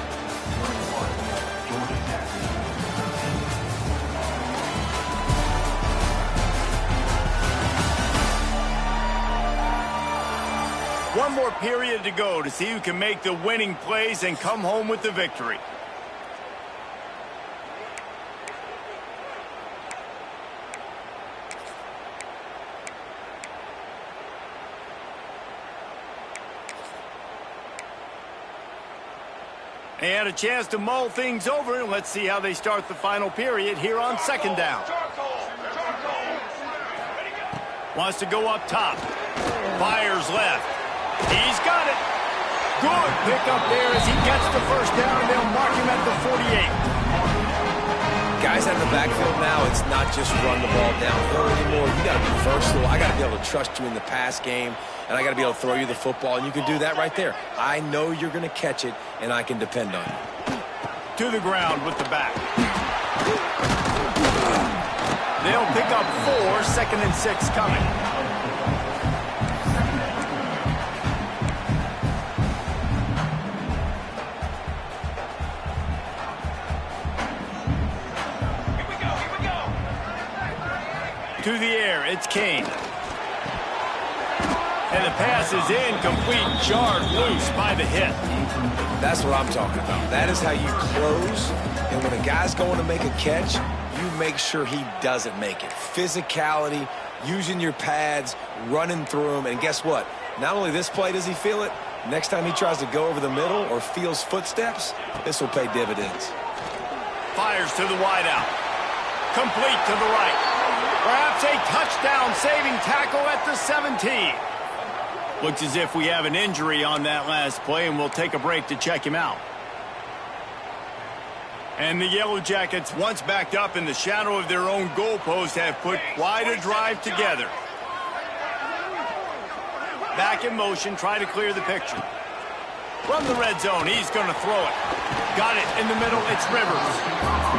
One more period to go to see who can make the winning plays and come home with the victory. And a chance to mull things over, and let's see how they start the final period here on second down. Wants to go up top. Fires left. He's got it. Good pickup there as he gets the first down, and they'll mark him at the 48. Guys out in the backfield now, it's not just run the ball downhill anymore. You got to be versatile. I got to be able to trust you in the pass game, and I got to be able to throw you the football, and you can do that right there. I know you're going to catch it, and I can depend on you. To the ground with the back. They'll pick up 4, 2nd and 6 coming. To the air, it's Kane. And the pass is incomplete, jarred loose by the hit. That's what I'm talking about. That is how you close. And when a guy's going to make a catch, you make sure he doesn't make it. Physicality, using your pads, running through them. And guess what? Not only this play does he feel it, next time he tries to go over the middle or feels footsteps, this will pay dividends. Fires to the wideout. Complete to the right. Perhaps a touchdown-saving tackle at the 17. Looks as if we have an injury on that last play, and we'll take a break to check him out. And the Yellow Jackets, once backed up in the shadow of their own goalpost, have put quite a drive together. Back in motion, try to clear the picture. From the red zone, he's going to throw it. Got it in the middle, it's Rivers.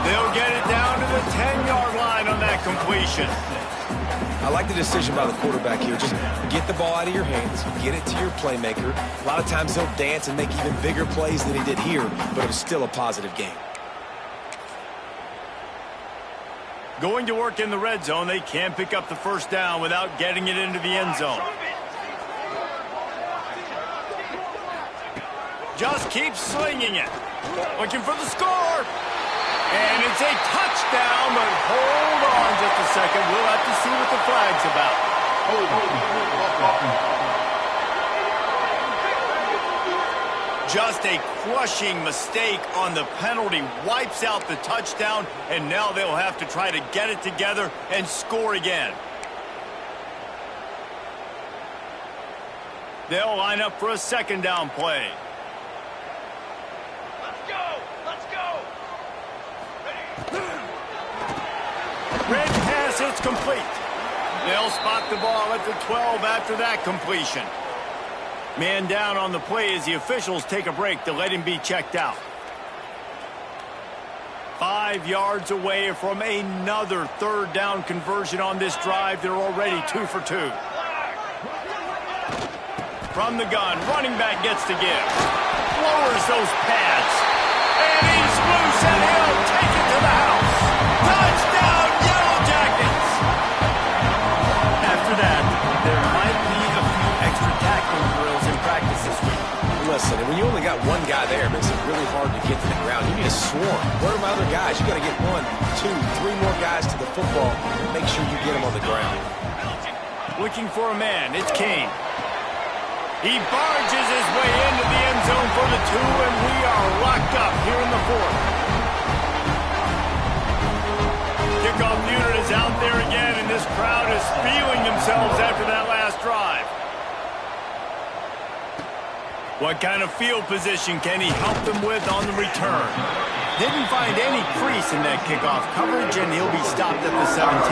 They'll get it down to the 10-yard line on that completion. I like the decision by the quarterback here. Just get the ball out of your hands, get it to your playmaker. A lot of times he'll dance and make even bigger plays than he did here, but it was still a positive game. Going to work in the red zone, they can't pick up the first down without getting it into the end zone. Just keep slinging it. Looking for the score. And it's a touchdown, but hold on just a second. We'll have to see what the flag's about. Just a crushing mistake on the penalty. Wipes out the touchdown, and now they'll have to try to get it together and score again. They'll line up for a second down play. Red pass, it's complete. They'll spot the ball at the 12 after that completion. Man down on the play as the officials take a break to let him be checked out. 5 yards away from another third down conversion on this drive. They're already 2 for 2. From the gun, running back gets to give. Lowers those pads. And he's loose, and he'll take it to the house. Touchdown, Yellow Jackets! After that, there might be a few extra tackling drills in practice this week. Listen, and when you only got one guy there, it makes it really hard to get to the ground. You need a swarm. Where are my other guys? You got to get 1, 2, 3 more guys to the football and make sure you get them on the ground. Looking for a man, it's Kane. He barges his way into the end zone for the 2, and we are locked up here in the 4th. Kickoff unit is out there again, and this crowd is feeling themselves after that last drive. What kind of field position can he help them with on the return? Didn't find any crease in that kickoff coverage, and he'll be stopped at the 17.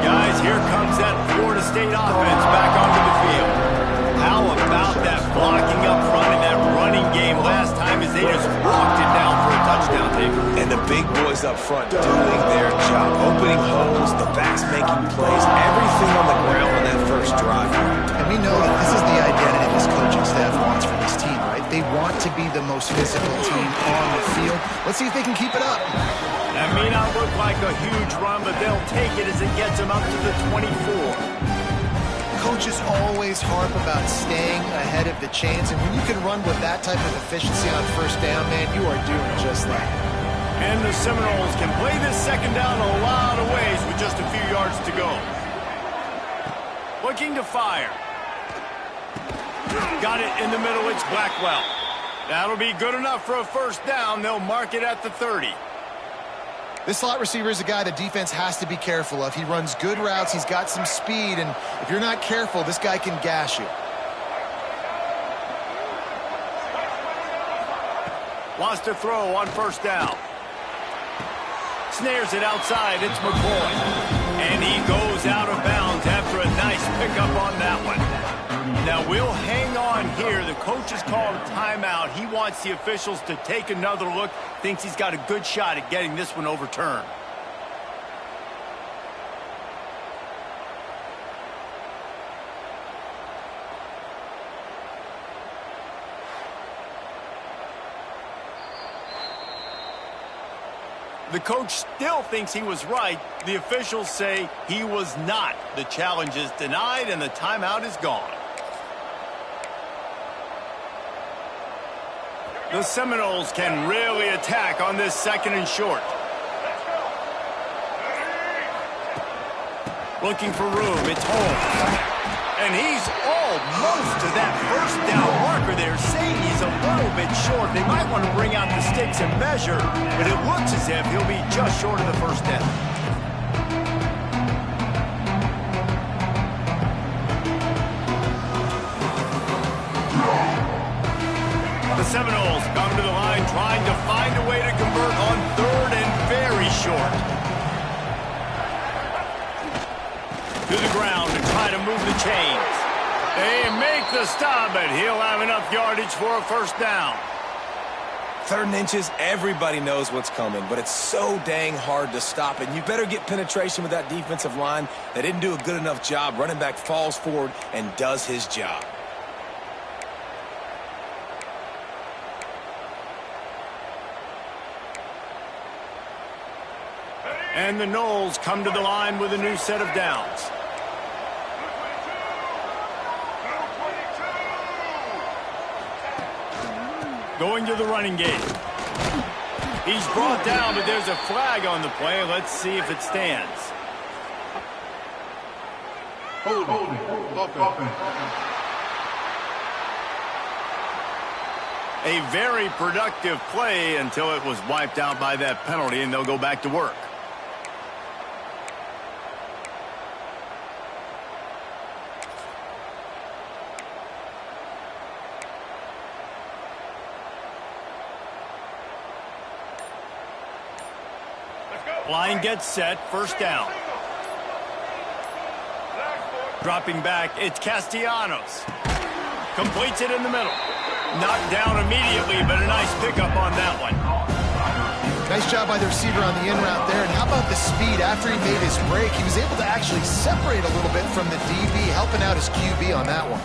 Guys, here comes that Florida State offense back onto the field. How about that blocking up front in that running game last time as they just walked it down for a touchdown, Taker? And the big boys up front doing their job, opening holes, the backs making plays, everything on the ground on that first drive. And we know that this is the identity this coaching staff wants for this team, right? They want to be the most physical team on the field. Let's see if they can keep it up. That may not look like a huge run, but they'll take it as it gets them up to the 24. Coaches always harp about staying ahead of the chains, and when you can run with that type of efficiency on first down, man, you are doing just that. And the Seminoles can play this second down a lot of ways with just a few yards to go. Looking to fire. Got it in the middle, it's Blackwell. That'll be good enough for a first down. They'll mark it at the 30. This slot receiver is a guy the defense has to be careful of. He runs good routes, he's got some speed, and if you're not careful, this guy can gash you. Wants to throw on first down. Snares it outside, it's McCoy. And he goes out of bounds after a nice pickup on that one. Now we'll hang on here. The coach has called a timeout. He wants the officials to take another look. Thinks he's got a good shot at getting this one overturned. The coach still thinks he was right. The officials say he was not. The challenge is denied and the timeout is gone. The Seminoles can really attack on this second and short. Looking for room, it's Holmes. And he's almost to that first down marker there, saying he's a little bit short. They might want to bring out the sticks and measure, but it looks as if he'll be just short of the first down. The Seminoles come to the line trying to find a way to convert on third and very short. To the ground and try to move the chains. They make the stop, but he'll have enough yardage for a first down. 3rd and inches, everybody knows what's coming, but it's so dang hard to stop it. You better get penetration with that defensive line. They didn't do a good enough job. Running back falls forward and does his job. And the Noles come to the line with a new set of downs. Going to the running game. He's brought down, but there's a flag on the play. Let's see if it stands. A very productive play until it was wiped out by that penalty, and they'll go back to work. Line gets set, first down. Dropping back, it's Castellanos. Completes it in the middle. Knocked down immediately, but a nice pickup on that one. Nice job by the receiver on the in route there. And how about the speed after he made his break? He was able to actually separate a little bit from the DB, helping out his QB on that one.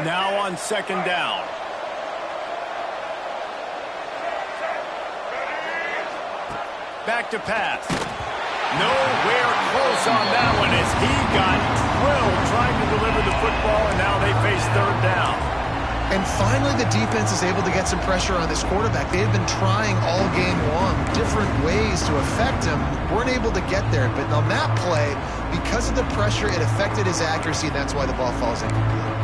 Now on second down. Back to pass. Nowhere close on that one as he got drilled trying to deliver the football, and now they face third down. And finally the defense is able to get some pressure on this quarterback. They had been trying all game long different ways to affect him. Weren't able to get there, but on that play, because of the pressure, it affected his accuracy, and that's why the ball falls incomplete.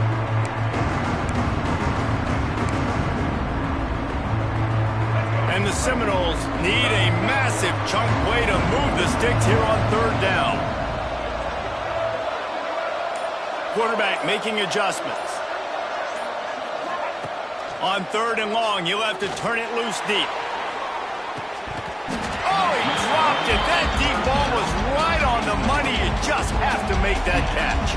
And the Seminoles need a massive chunk play to move the sticks here on third down. Quarterback making adjustments. On third and long, you'll have to turn it loose deep. Oh, he dropped it. That deep ball was right on the money. You just have to make that catch.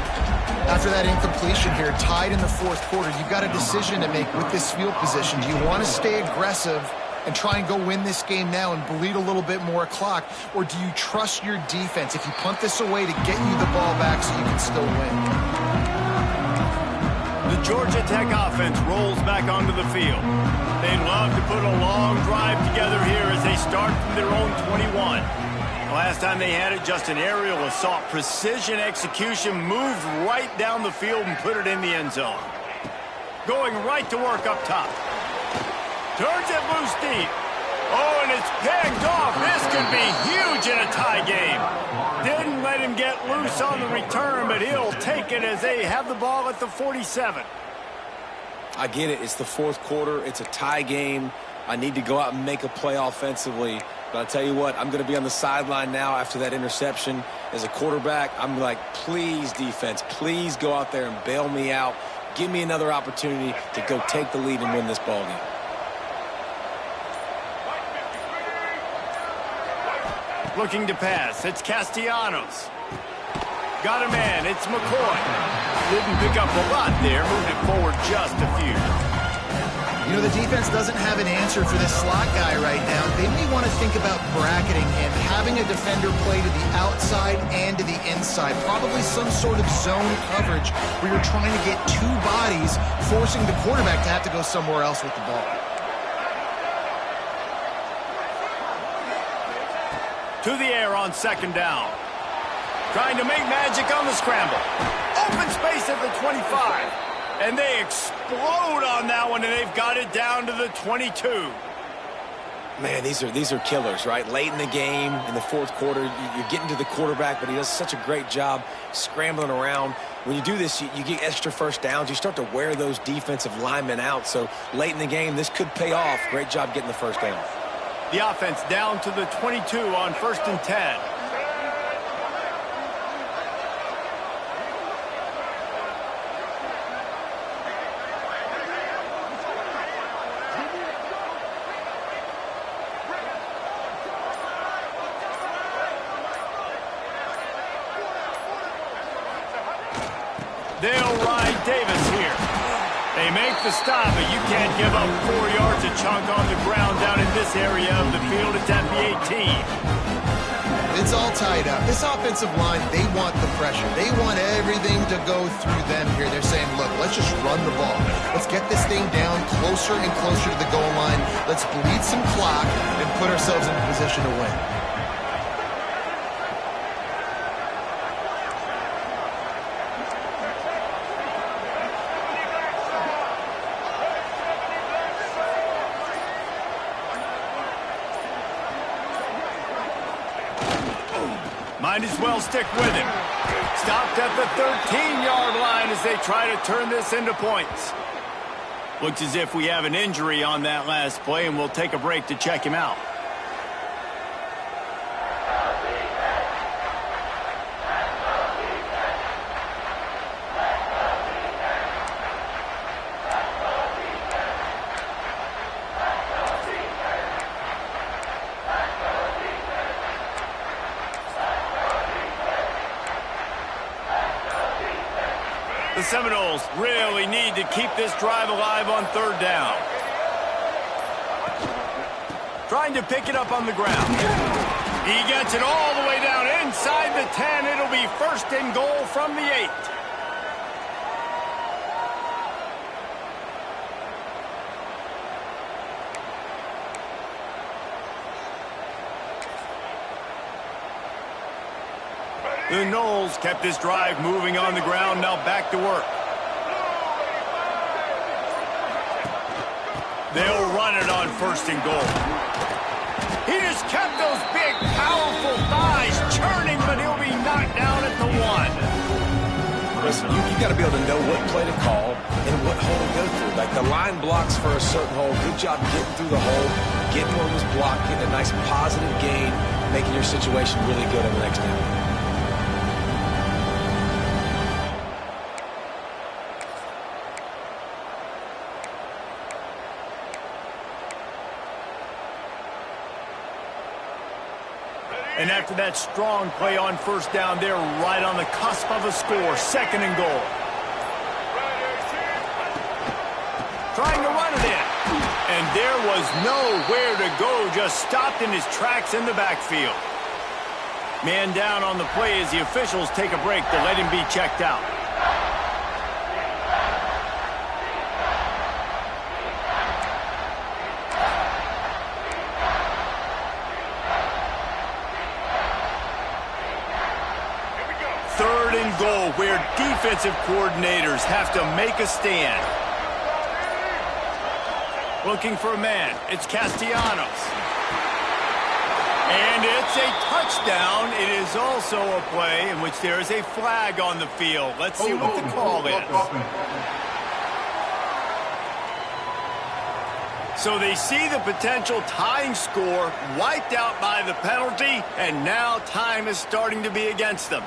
After that incompletion here, tied in the fourth quarter, you've got a decision to make with this field position. Do you want to stay aggressive and try and go win this game now and bleed a little bit more clock, or do you trust your defense if you punt this away to get you the ball back so you can still win? The Georgia Tech offense rolls back onto the field. They'd love to put a long drive together here as they start from their own 21. The last time they had it, just an aerial assault. Precision execution, moved right down the field and put it in the end zone. Going right to work up top. Turns it loose deep. Oh, and it's picked off. This could be huge in a tie game. Didn't let him get loose on the return, but he'll take it as they have the ball at the 47. I get it. It's the fourth quarter. It's a tie game. I need to go out and make a play offensively. But I'll tell you what, I'm going to be on the sideline now after that interception. As a quarterback, I'm like, please, defense, please go out there and bail me out. Give me another opportunity to go take the lead and win this ball game. Looking to pass. It's Castellanos. Got a man. It's McCoy. Didn't pick up a lot there. Moving it forward just a few. You know, the defense doesn't have an answer for this slot guy right now. They may want to think about bracketing him, having a defender play to the outside and to the inside. Probably some sort of zone coverage where you're trying to get two bodies, forcing the quarterback to have to go somewhere else with the ball. To the air on second down. Trying to make magic on the scramble. Open space at the 25. And they explode on that one, and they've got it down to the 22. Man, these are killers, right? Late in the game, in the fourth quarter, you're getting to the quarterback, but he does such a great job scrambling around. When you do this, you get extra first downs. You start to wear those defensive linemen out. So late in the game, this could pay off. Great job getting the first down. The offense down to the 22 on 1st and 10. They'll ride Davis here. They make the stop, but you can't give up 4 yards a chunk on the ground down in this area of the field. It's at the 18. It's all tied up. This offensive line, they want the pressure. They want everything to go through them here. They're saying, look, let's just run the ball. Let's get this thing down closer and closer to the goal line. Let's bleed some clock and put ourselves in a position to win. Might as well stick with him. Stopped at the 13-yard line as they try to turn this into points. Looks as if we have an injury on that last play, and we'll take a break to check him out. The Seminoles really need to keep this drive alive on third down. Trying to pick it up on the ground. He gets it all the way down inside the 10. It'll be 1st and goal from the 8. The Noles kept this drive moving on the ground, now back to work. They'll run it on 1st and goal. He just kept those big, powerful thighs churning, but he'll be knocked down at the 1. Listen, you got to be able to know what play to call and what hole to go through. Like the line blocks for a certain hole. Good job getting through the hole, getting what was blocked, getting a nice positive gain, making your situation really good on the next down. And after that strong play on first down, they're right on the cusp of a score. 2nd and goal. Trying to run it in. And there was nowhere to go. Just stopped in his tracks in the backfield. Man down on the play as the officials take a break to let him be checked out. Goal where defensive coordinators have to make a stand. Looking for a man. It's Castellanos. And it's a touchdown. It is also a play in which there is a flag on the field. Let's see what the call is. So they see the potential tying score wiped out by the penalty, and now time is starting to be against them.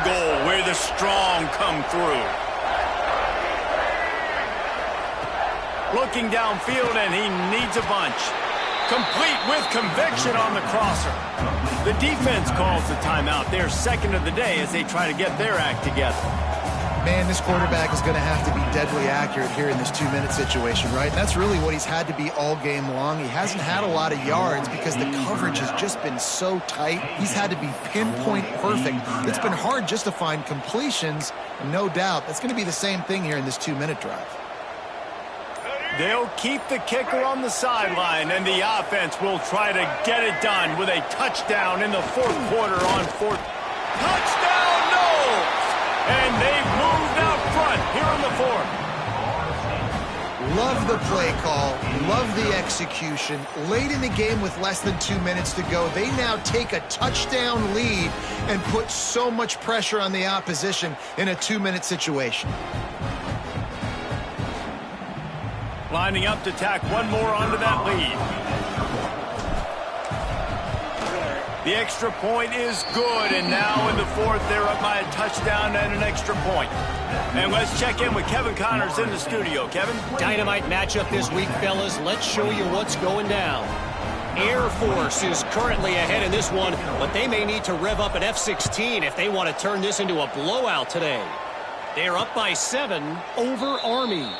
Goal where the strong come through. Looking downfield, and he needs a bunch. Complete with conviction on the crosser. The defense calls the timeout. They're 2nd of the day as they try to get their act together. Man, this quarterback is going to have to be deadly accurate here in this 2-minute situation, right? And that's really what he's had to be all game long. He hasn't had a lot of yards because the coverage has just been so tight. He's had to be pinpoint perfect. It's been hard just to find completions, no doubt. That's going to be the same thing here in this 2-minute drive. They'll keep the kicker on the sideline, and the offense will try to get it done with a touchdown in the 4th quarter on 4th. Touchdown, no! And they've moved out front here in the 4th. Love the play call. Love the execution. Late in the game with less than 2 minutes to go, they now take a touchdown lead and put so much pressure on the opposition in a 2-minute situation. Lining up to tack one more onto that lead. The extra point is good, and now in the 4th, they're up by a touchdown and an extra point. And let's check in with Kevin Connors in the studio. Kevin? Dynamite matchup this week, fellas. Let's show you what's going down. Air Force is currently ahead in this one, but they may need to rev up an F-16 if they want to turn this into a blowout today. They're up by 7 over Army.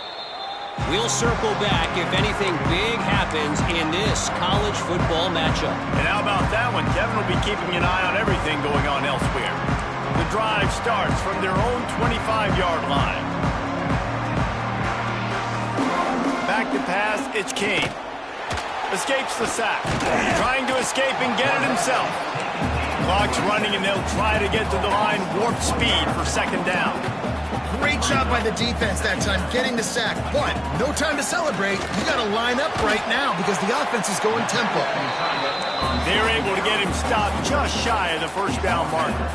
We'll circle back if anything big happens in this college football matchup. And how about that one? Kevin will be keeping an eye on everything going on elsewhere. The drive starts from their own 25-yard line. Back to pass, it's King. Escapes the sack. Trying to escape and get it himself. Clock's running, and they'll try to get to the line warp speed for 2nd down. Great job by the defense that time, getting the sack. But no time to celebrate. You got to line up right now because the offense is going tempo. They're able to get him stopped just shy of the 1st down marker.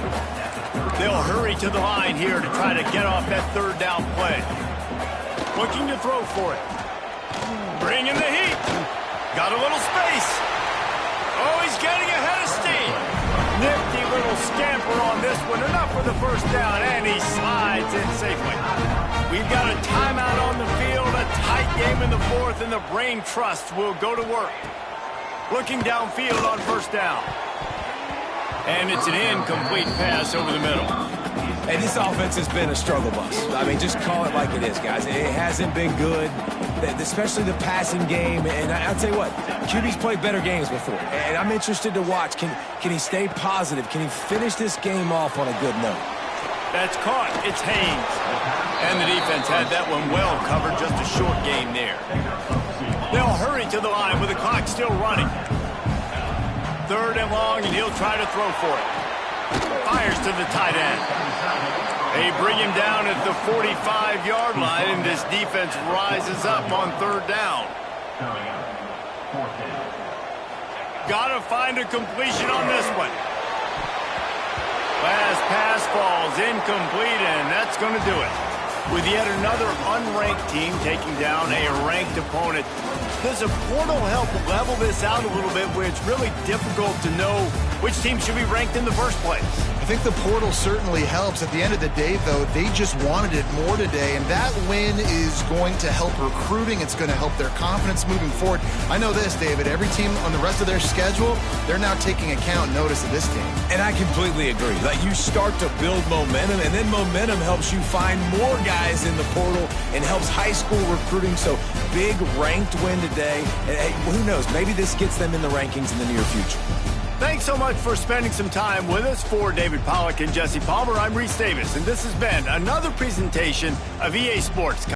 They'll hurry to the line here to try to get off that 3rd down play. Looking to throw for it. Bring in the heat. Got a little space. Oh, he's getting ahead of steam. Nifty little scamper on this one. Enough for the 1st down, and he slides in safely. We've got a timeout on the field, a tight game in the 4th, and the brain trust will go to work. Looking downfield on 1st down. And it's an incomplete pass over the middle. And this offense has been a struggle bus. I mean, just call it like it is, guys. It hasn't been good, especially the passing game. And I'll tell you what, QB's played better games before. And I'm interested to watch. Can he stay positive? Can he finish this game off on a good note? That's caught. It's Haynes. And the defense had that one well covered. Just a short game there. They'll hurry to the line with the clock still running. 3rd and long, and he'll try to throw for it. Fires to the tight end. They bring him down at the 45-yard line, and this defense rises up on third down. Got to find a completion on this one. Last pass falls incomplete, and that's going to do it. With yet another unranked team taking down a ranked opponent, does a portal help level this out a little bit where it's really difficult to know which team should be ranked in the first place? I think the portal certainly helps. At the end of the day, though, they just wanted it more today, and that win is going to help recruiting. It's going to help their confidence moving forward. I know this, David, every team on the rest of their schedule, they're now taking account notice of this team. And I completely agree. Like, you start to build momentum, and then momentum helps you find more guys in the portal and helps high school recruiting. So big ranked win today. And, hey, who knows? Maybe this gets them in the rankings in the near future. Thanks so much for spending some time with us. For David Pollack and Jesse Palmer, I'm Reese Davis, and this has been another presentation of EA Sports.